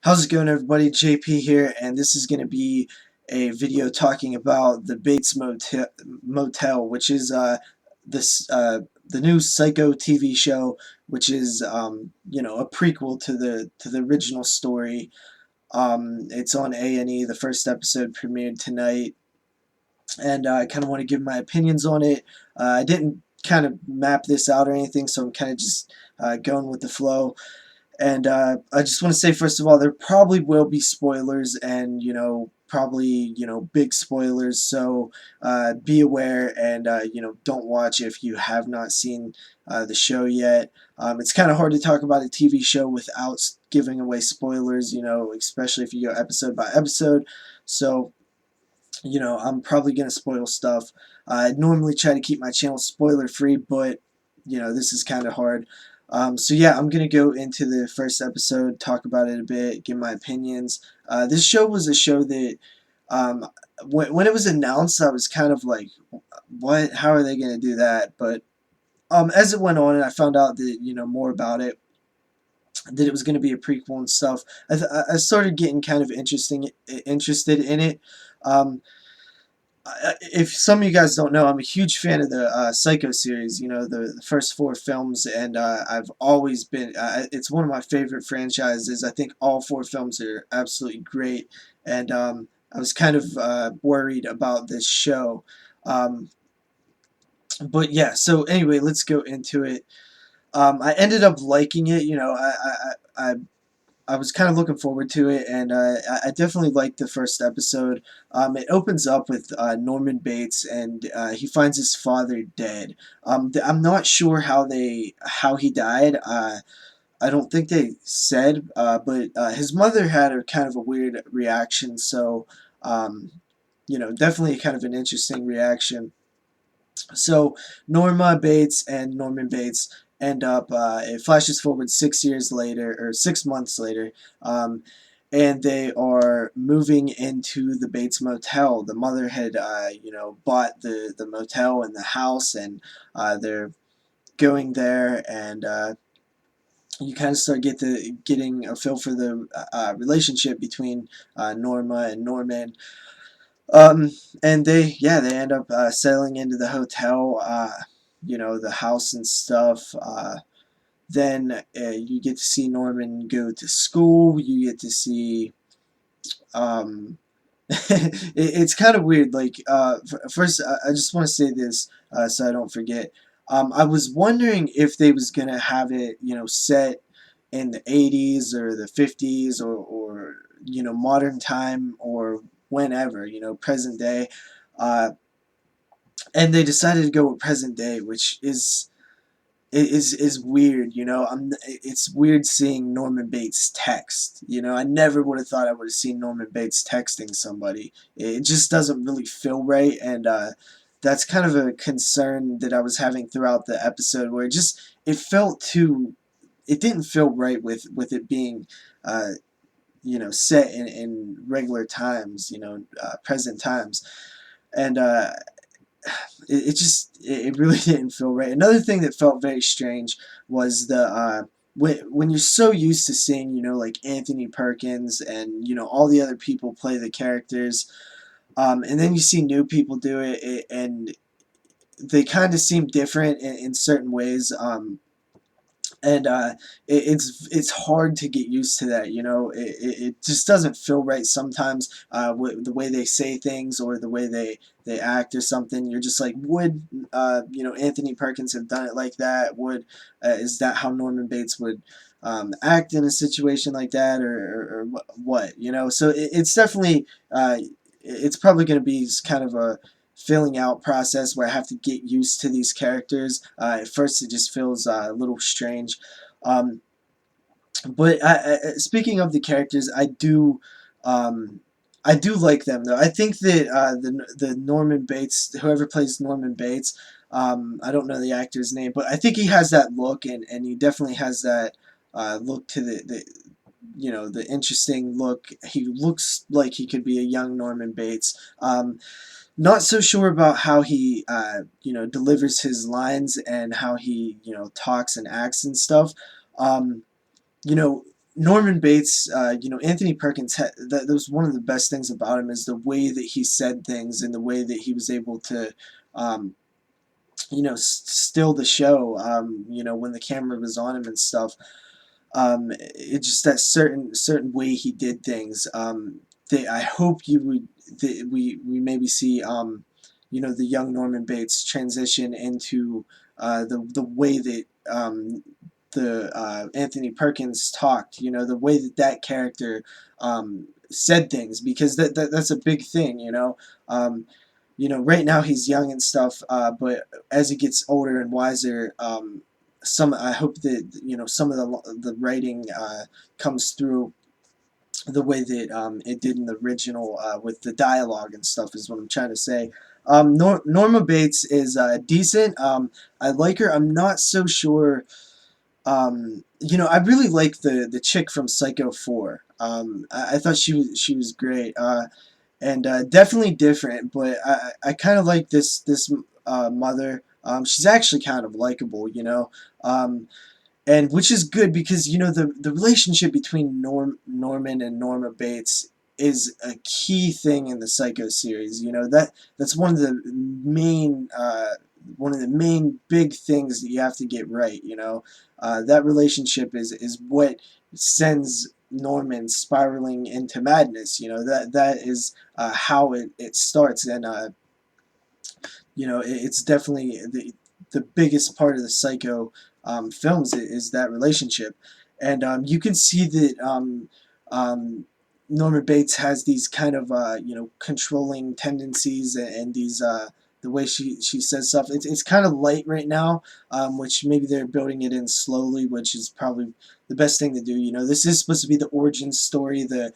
How's it going, everybody? JP here, and this is going to be a video talking about the Bates Motel, which is this the new Psycho TV show, which is a prequel to the original story. It's on A&E. The first episode premiered tonight, and I kind of want to give my opinions on it. I didn't kind of map this out or anything, so I'm kind of just going with the flow. And I just want to say, first of all, there probably will be spoilers and, probably, big spoilers. So be aware and, don't watch if you have not seen the show yet. It's kind of hard to talk about a TV show without giving away spoilers, especially if you go episode by episode. So, I'm probably going to spoil stuff. I normally try to keep my channel spoiler free, but, this is kind of hard. So yeah, I'm going to go into the first episode, talk about it a bit, give my opinions. This show was a show that, um, when it was announced, I was kind of like, what? How are they going to do that? But as it went on and I found out that, more about it, that it was going to be a prequel and stuff, I started getting kind of interested in it. Um, if some of you guys don't know, I'm a huge fan of the Psycho series, the first four films, and I've always been, it's one of my favorite franchises. I think all four films are absolutely great, and I was kind of worried about this show. Um, but yeah, so anyway, let's go into it. I ended up liking it, I was kind of looking forward to it, and I definitely liked the first episode. It opens up with Norman Bates, and he finds his father dead. I'm not sure how he died. I don't think they said, but his mother had a kind of a weird reaction. So, definitely kind of an interesting reaction. So Norma Bates and Norman Bates end up. It flashes forward 6 years later, or 6 months later, um, and they are moving into the Bates Motel. The mother had, bought the motel and the house, and they're going there, and you kind of start getting a feel for the relationship between Norma and Norman. Um, and they end up settling into the hotel, the house and stuff. Then you get to see Norman go to school. You get to see. It's kind of weird. Like, first, I just want to say this so I don't forget. I was wondering if they was gonna have it, set in the 80s or the 50s or modern time or whenever, present day. Uh, and they decided to go with present day, which is weird. It's weird seeing Norman Bates text. I never would have thought I would have seen Norman Bates texting somebody. It just doesn't really feel right, and that's kind of a concern that I was having throughout the episode, where it felt too. It didn't feel right with it being. Set in regular times, present times, and it really didn't feel right. Another thing that felt very strange was the when you're so used to seeing, like Anthony Perkins and all the other people play the characters, and then you see new people do it, and they kind of seem different in certain ways. And it's hard to get used to that. It just doesn't feel right sometimes, the way they say things or the way they act or something. You're just like, would Anthony Perkins have done it like that? Would Is that how Norman Bates would act in a situation like that, or what? So it's definitely it's probably going to be kind of a filling out process where I have to get used to these characters. At first, it just feels a little strange. Um, but speaking of the characters, I do like them though. I think that the Norman Bates, whoever plays Norman Bates, I don't know the actor's name, but I think he has that look, and he definitely has that look to the interesting look. He looks like he could be a young Norman Bates. Not so sure about how he delivers his lines and how he talks and acts and stuff. Um, you know Norman Bates, Anthony Perkins, that was one of the best things about him, is the way that he said things and the way that he was able to, um, still the show, when the camera was on him and stuff. It's just that certain way he did things. I hope you would that we maybe see, the young Norman Bates transition into the way that the Anthony Perkins talked. The way that that character said things, because that's a big thing. Right now he's young and stuff, but as he gets older and wiser, I hope that some of the writing comes through the way that it did in the original, with the dialogue and stuff, is what I'm trying to say. Norma Bates is decent. I like her. I'm not so sure. I really like the chick from Psycho 4. I thought she was great. And definitely different. But I kind of like this mother. She's actually kind of likable, and which is good, because the relationship between Norman and Norma Bates is a key thing in the Psycho series. That's one of the main big things that you have to get right. That relationship is what sends Norman spiraling into madness. That is how it starts. And it's definitely the biggest part of the Psycho films is that relationship. And you can see that Norman Bates has these kind of controlling tendencies, and these the way she says stuff. It's kind of light right now, which maybe they're building it in slowly, which is probably the best thing to do. This is supposed to be the origin story, the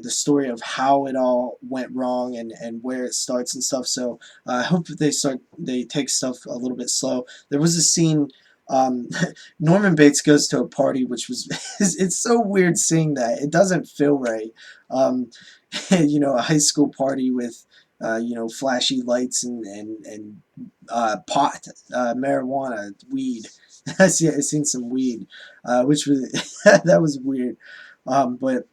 story of how it all went wrong, and where it starts and stuff. So I hope they take stuff a little bit slow. There was a scene. Um, Norman Bates goes to a party, which was it's so weird seeing that. It doesn't feel right. Um, a high school party with flashy lights and pot, marijuana, weed. I've seen some weed, which was that was weird. But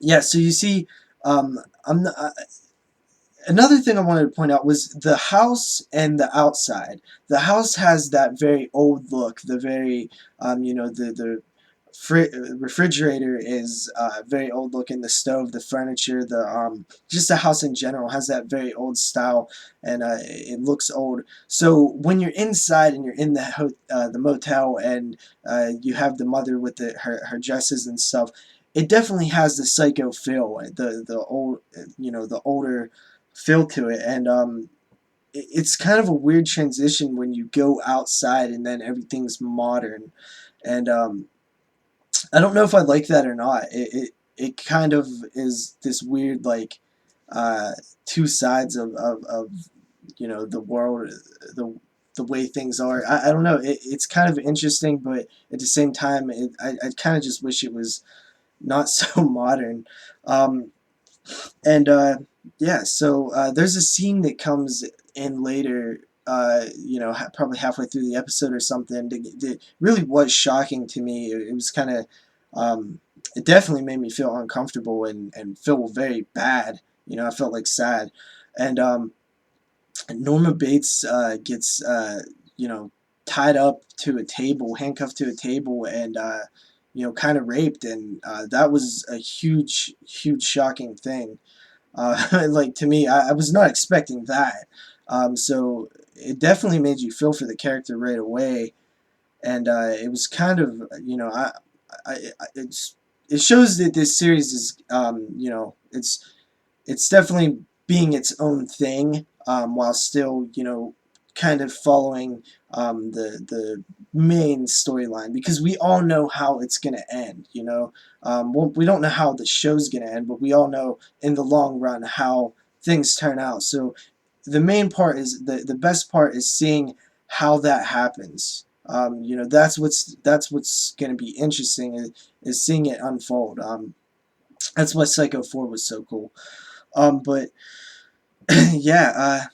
yeah, so you see, I'm not, another thing I wanted to point out was the house and the outside. The house has that very old look, the very, the refrigerator is very old looking. The stove, the furniture, just the house in general has that very old style, and it looks old. So when you're inside and you're in the motel, and you have the mother with her dresses and stuff, it definitely has the Psycho feel, the old, the older feel to it. And it's kind of a weird transition when you go outside and then everything's modern. And I don't know if I like that or not. It kind of is this weird, like, two sides of the world, the way things are. I don't know. It's kind of interesting, but at the same time, I kind of just wish it was not so modern. Um, and yeah, so there's a scene that comes in later, probably halfway through the episode or something, that really was shocking to me. It was kind of, it definitely made me feel uncomfortable, and feel very bad. I felt like sad. And Norma Bates gets, tied up to a table, handcuffed to a table, and kind of raped, and that was a huge, huge, shocking thing. Like, to me, I was not expecting that. So it definitely made you feel for the character right away, and it was kind of, it shows that this series is, it's definitely being its own thing, while still, kind of following the main storyline, because we all know how it's going to end. Well, we don't know how the show's going to end, but we all know in the long run how things turn out. So the main part is the best part is seeing how that happens. That's what's going to be interesting, is seeing it unfold. That's why Psycho 4 was so cool. But yeah,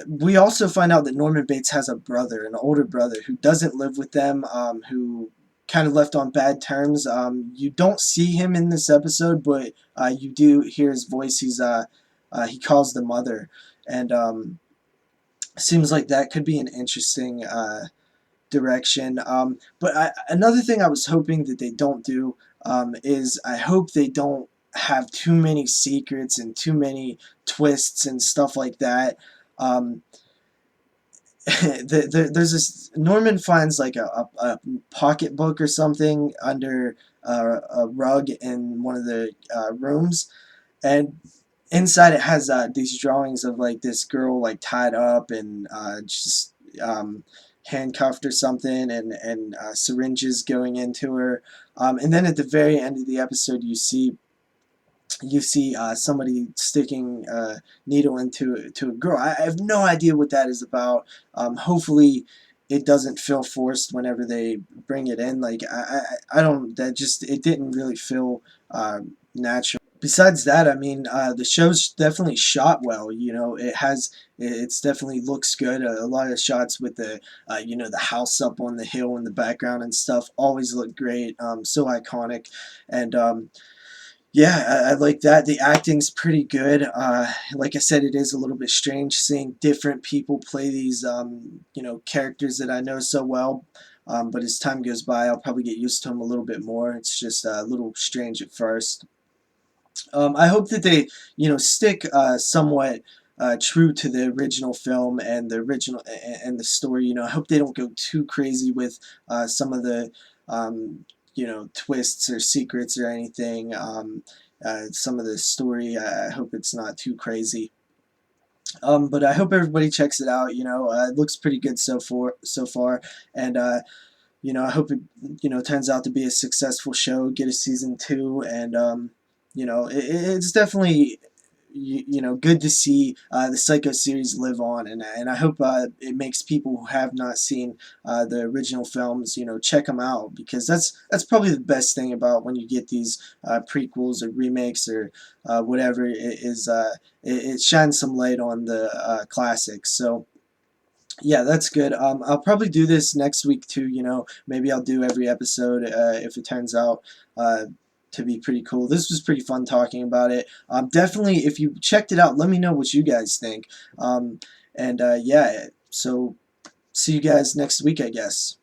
we also find out that Norman Bates has a brother, an older brother, who doesn't live with them, who kind of left on bad terms. You don't see him in this episode, but you do hear his voice. He calls the mother, and seems like that could be an interesting direction. But another thing I was hoping that they don't do is I hope they don't have too many secrets and too many twists and stuff like that. Um, there's this Norman finds like a pocketbook or something under a rug in one of the rooms, and inside it has these drawings of like this girl like tied up and just handcuffed or something, and syringes going into her, and then at the very end of the episode you see somebody sticking a needle into a girl. I have no idea what that is about. Hopefully it doesn't feel forced whenever they bring it in. Like I don't, that just, it didn't really feel natural. Besides that, I mean, the show's definitely shot well. You know, it's definitely looks good. A lot of shots with the, the house up on the hill in the background and stuff always look great. So iconic, and yeah, I like that. The acting's pretty good. Like I said, it is a little bit strange seeing different people play these, characters that I know so well. But as time goes by, I'll probably get used to them a little bit more. It's just a little strange at first. I hope that they, stick somewhat true to the original film and the original and the story. I hope they don't go too crazy with some of the, twists or secrets or anything. Some of the story, I hope it's not too crazy. But I hope everybody checks it out. It looks pretty good so far, and I hope it turns out to be a successful show, get a season 2, and it's definitely good to see the Psycho series live on, and I hope it makes people who have not seen the original films check them out, because that's probably the best thing about when you get these prequels or remakes or whatever, it shines some light on the classics. So yeah, that's good. I'll probably do this next week too. Maybe I'll do every episode if it turns out to be pretty cool. This was pretty fun talking about it. Definitely, if you checked it out, let me know what you guys think. And yeah, so see you guys next week, I guess.